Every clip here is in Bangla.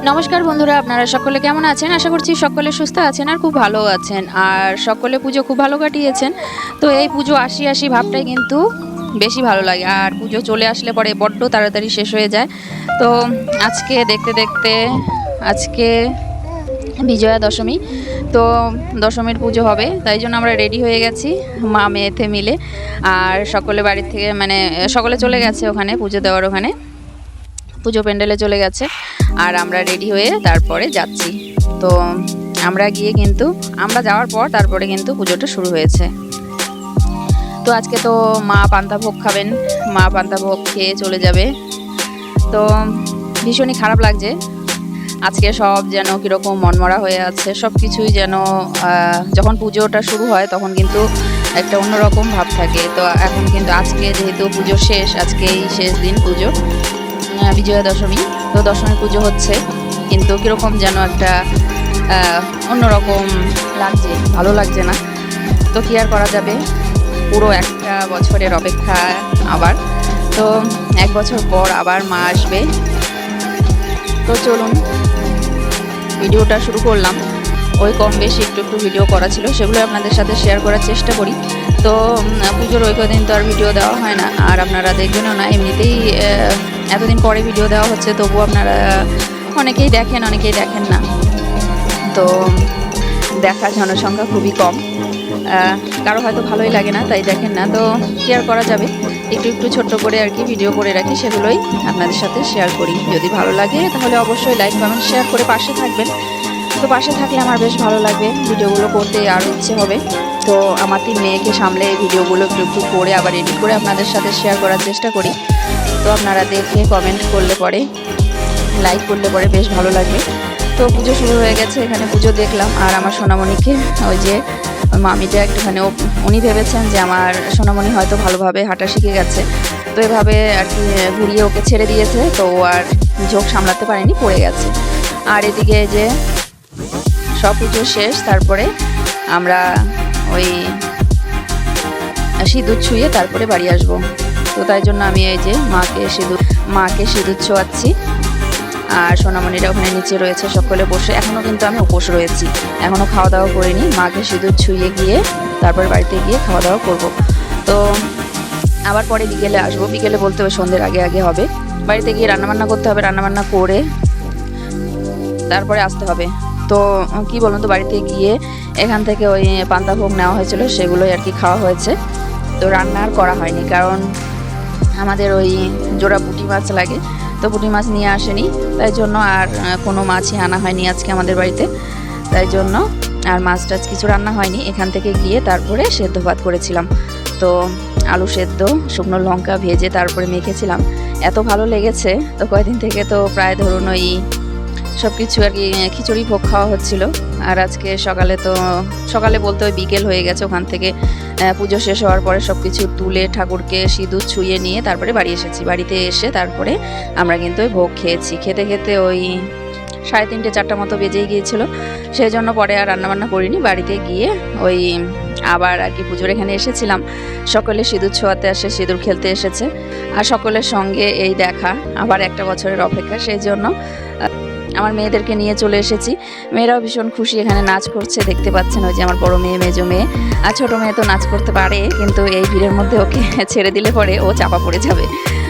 নমস্কার বন্ধুরা, আপনারা সকলে কেমন আছেন? আশা করছি সকলে সুস্থ আছেন আর খুব ভালো আছেন। আর সকলে পুজো খুব ভালো কাটিয়েছেন। তো এই পুজো আসি আসি ভাবটাই কিন্তু বেশি ভালো লাগে। আর পুজো চলে আসলে পরে বড্ড তাড়াতাড়ি শেষ হয়ে যায়। তো আজকে দেখতে দেখতে আজকে বিজয়া দশমী। তো দশমীর পুজো হবে, তাই জন্য আমরা রেডি হয়ে গেছি মা মেয়েতে মিলে। আর সকলে বাড়ির থেকে সকলে চলে গেছে ওখানে পুজো দেওয়ার, ওখানে পুজো প্যান্ডেলে চলে গেছে। আর আমরা রেডি হয়ে তারপরে যাচ্ছি। তো আমরা যাওয়ার পর তারপরে কিন্তু পুজোটা শুরু হয়েছে। তো আজকে তো মা পান্তা ভোগ খাবেন, মা পান্তা ভোগ খেয়ে চলে যাবে। তো ভীষণই খারাপ লাগছে আজকে, সব যেন কীরকম মনমরা হয়ে আছে, সব কিছুই যেন যখন পুজোটা শুরু হয় তখন কিন্তু একটা অন্যরকম ভাব থাকে। তো এখন কিন্তু আজকে যেহেতু পুজো শেষ, আজকেই শেষ দিন পুজো, বিজয়া দশমী। তো দশমী পুজো হচ্ছে, কিন্তু কীরকম যেন একটা অন্যরকম লাগছে, ভালো লাগছে না। তো কী আর করা যাবে, পুরো একটা বছরের অপেক্ষা আবার। তো এক বছর পর আবার মা আসবে। তো চলুন ভিডিওটা শুরু করলাম। ওই কম বেশি একটু একটু ভিডিও করা ছিল, সেগুলো আপনাদের সাথে শেয়ার করার চেষ্টা করি। তো পুজোর ওই কদিন তো আর ভিডিও দেওয়া হয় না, আর আপনারা দেখবেনও না। এমনিতেই এতদিন পরে ভিডিও দেওয়া হচ্ছে, তবু আপনারা অনেকেই দেখেন, অনেকেই দেখেন না। তো দেখার জনসংখ্যা খুবই কম, কারো হয়তো ভালোই লাগে না, তাই দেখেন না। তো কি আর করা যাবে, একটু একটু ছোট্ট করে আর কি ভিডিও করে রাখি, সেগুলোই আপনাদের সাথে শেয়ার করি। যদি ভালো লাগে তাহলে অবশ্যই লাইক কমেন্ট শেয়ার করে পাশে থাকবেন। তো পাশে থাকলে আমার বেশ ভালো লাগবে, ভিডিওগুলো করতে আরও ইচ্ছে হবে। তো আমার 3 মেয়েকে সামলে এই ভিডিওগুলো একটু একটু করে আবার এডিট করে আপনাদের সাথে শেয়ার করার চেষ্টা করি। তো আপনারা দেখে কমেন্ট করলে পরে, লাইক করলে পরে বেশ ভালো লাগবে। তো পুজো শুরু হয়ে গেছে, এখানে পুজো দেখলাম। আর আমার সোনামণিকে, ওই যে মামিটা একটুখানি, উনি ভেবেছেন যে আমার সোনামণি হয়তো ভালোভাবে হাঁটা শিখে গেছে, তো এভাবে আর কি ঘুরিয়ে ওকে ছেড়ে দিয়েছে। তো ও আর ঝোঁক সামলাতে পারেনি, পড়ে গেছে। আর এদিকে যে সব পুজো শেষ, তারপরে আমরা ওই সিঁদুর ছুঁয়ে তারপরে বাড়ি আসবো। তো তাই জন্য আমি এই যে মাকে সিঁদুর ছোঁয়াচ্ছি। আর সোনামণিরা ওখানে নিচে রয়েছে সকলে বসে। এখনও কিন্তু আমি উপোস রয়েছি, এখনও খাওয়া দাওয়া করিনি। মাকে সিঁদুর ছুঁয়ে গিয়ে তারপর বাড়িতে গিয়ে খাওয়া দাওয়া করব। তো আবার পরে বিকেলে আসবো, বিকেলে বলতে ওই সন্ধ্যের আগে আগে হবে। বাড়িতে গিয়ে রান্নাবান্না করতে হবে, রান্নাবান্না করে তারপরে আসতে হবে। তো কি বলুন তো, বাড়িতে গিয়ে এখান থেকে ওই পান্তা ভোগ নেওয়া হয়েছিল, সেগুলোই আর কি খাওয়া হয়েছে। তো রান্না আর করা হয়নি, কারণ আমাদের ওই জোড়া পুঁটি মাছ লাগে, তো পুঁটি মাছ নিয়ে আসেনি, তাই জন্য আর কোনো মাছই আনা হয়নি আজকে আমাদের বাড়িতে। তাই জন্য আর মাছ টাছ কিছু রান্না হয়নি। এখান থেকে গিয়ে তারপরে সেদ্ধ ভাত করেছিলাম। তো আলু সেদ্ধ, শুকনো লঙ্কা ভেজে তারপরে মেখেছিলাম, এত ভালো লেগেছে। তো কয়েকদিন থেকে তো প্রায় ধরুন ওই সব কিছু আর কি খিচুড়ি ভোগ খাওয়া হচ্ছিল। আর আজকে সকালে বলতে ওই বিকেল হয়ে গেছে, ওখান থেকে পুজো শেষ হওয়ার পরে সব কিছু তুলে ঠাকুরকে সিঁদুর ছুঁয়ে নিয়ে তারপরে বাড়ি এসেছি। বাড়িতে এসে তারপরে আমরা কিন্তু ওই ভোগ খেয়েছি। খেতে খেতে ওই 3:30 4টা মতো বেজেই গিয়েছিল, সেই জন্য পরে আর রান্নাবান্না করিনি। বাড়িতে গিয়ে ওই আবার আর কি পুজোর এখানে এসেছিলাম, সকলে সিঁদুর ছোঁয়াতে আসে, সিঁদুর খেলতে এসেছে। আর সকলের সঙ্গে এই দেখা, আবার একটা বছরের অপেক্ষা, সেই জন্য আমার মেয়েদেরকে নিয়ে চলে এসেছি। মেয়েরাও ভীষণ খুশি, এখানে নাচ করছে, দেখতে পাচ্ছেন। ওই যে আমার বড় মেয়ে, মেজো মেয়ে আর ছোটো মেয়ে তো নাচ করতে পারে, কিন্তু এই ভিড়ের মধ্যে ওকে ছেড়ে দিলে পরে ও চাপা পড়ে যাবে।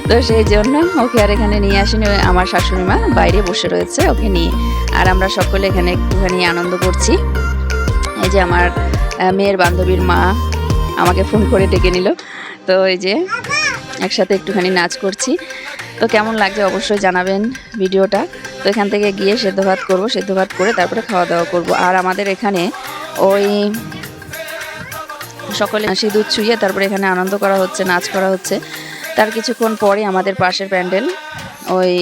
তো সেই জন্য ওকে আর এখানে নিয়ে আসিনি। আমার শাশুড়ি মা বাইরে বসে রয়েছে ওকে নিয়ে। আর আমরা সকলে এখানে একটুখানি আনন্দ করছি। এই যে আমার মেয়ের বান্ধবীর মা আমাকে ফোন করে ডেকে নিল। তো এই যে একসাথে একটুখানি নাচ করছি। তো কেমন লাগছে অবশ্যই জানাবেন ভিডিওটা। তো এখান থেকে গিয়ে সেদ্ধ ভাত করবো, সেদ্ধ ভাত করে তারপরে খাওয়া দাওয়া করব। আর আমাদের এখানে ওই সকলে সিঁদুর ছুঁয়ে তারপরে এখানে আনন্দ করা হচ্ছে, নাচ করা হচ্ছে। তার কিছুক্ষণ পরে আমাদের পাশের প্যান্ডেল, ওই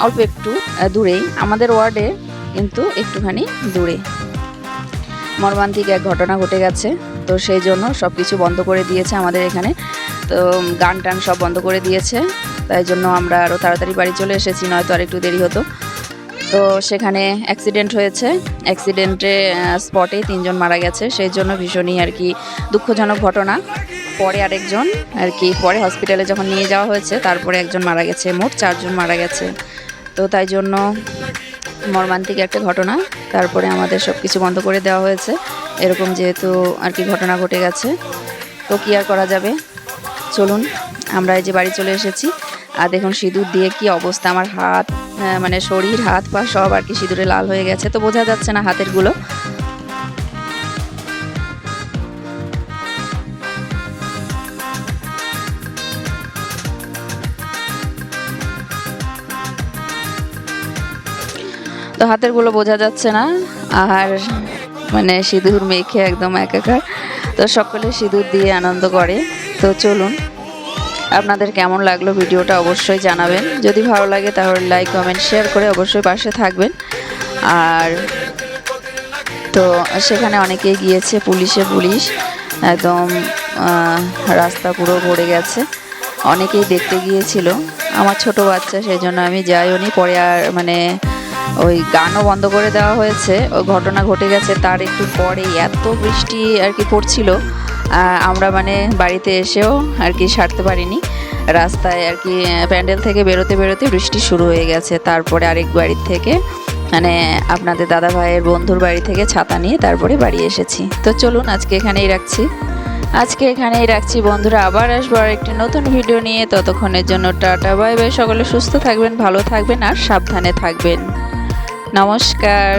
অল্প একটু দূরেই, আমাদের ওয়ার্ডে কিন্তু একটুখানি দূরে মর্মান্তিক এক ঘটনা ঘটে গেছে। তো সেই জন্য সব কিছু বন্ধ করে দিয়েছে আমাদের এখানে। তো গান টান সব বন্ধ করে দিয়েছে, তাই জন্য আমরা আরও তাড়াতাড়ি বাড়ি চলে এসেছি, নয়তো আর একটু দেরি হতো। তো সেখানে অ্যাক্সিডেন্ট হয়েছে, অ্যাক্সিডেন্টে স্পটেই 3 জন মারা গেছে। সেই জন্য ভীষণই আর কি দুঃখজনক ঘটনা। পরে আরেকজন আর কি, পরে হসপিটালে যখন নিয়ে যাওয়া হয়েছে তারপরে একজন মারা গেছে, মোট 4 জন মারা গেছে। তো তাই জন্য মর্মান্তিক একটা ঘটনা। তারপরে আমাদের সব কিছু বন্ধ করে দেওয়া হয়েছে, এরকম যেহেতু আর কি ঘটনা ঘটে গেছে, তো কী আর করা যাবে। চলুন আমরা এই যে বাড়ি চলে এসেছি। আর দেখুন সিঁদুর দিয়ে কি অবস্থা, আমার হাত মানে শরীর হাত পা সব আর কি সিঁদুরে লাল হয়ে গেছে, তো বোঝা যাচ্ছে না হাতের গুলো। তো হাতের গুলো বোঝা যাচ্ছে না, আর মানে সিঁদুর মেখে একদম একাকার। তো সকলে সিঁদুর দিয়ে আনন্দ করে। তো চলুন, আপনাদের কেমন লাগলো ভিডিওটা অবশ্যই জানাবেন। যদি ভালো লাগে তাহলে লাইক কমেন্ট শেয়ার করে অবশ্যই পাশে থাকবেন। আর তো সেখানে অনেকেই গিয়েছে, পুলিশ একদম রাস্তা পুরো ভরে গেছে, অনেকেই দেখতে গিয়েছিল। আমার ছোট বাচ্চা, সেই জন্য আমি যাইওনি। পরে আর মানে ওই গানও বন্ধ করে দেওয়া হয়েছে। ওই ঘটনা ঘটে গেছে তার একটু পরেই এত বৃষ্টি আর কি পড়ছিল, আমরা মানে বাড়িতে এসেও আর কি সারতে পারিনি। রাস্তায় আর কি প্যান্ডেল থেকে বেরোতে বেরোতে বৃষ্টি শুরু হয়ে গেছে। তারপরে আরেক বাড়ির থেকে মানে আপনাদের দাদা ভাইয়ের বন্ধুর বাড়ি থেকে ছাতা নিয়ে তারপরে বাড়ি এসেছি। তো চলুন আজকে এখানেই রাখছি বন্ধুরা। আবার আসবো আর একটি নতুন ভিডিও নিয়ে। ততক্ষণের জন্য টাটা বাই বাই। সকলে সুস্থ থাকবেন, ভালো থাকবেন আর সাবধানে থাকবেন। নমস্কার।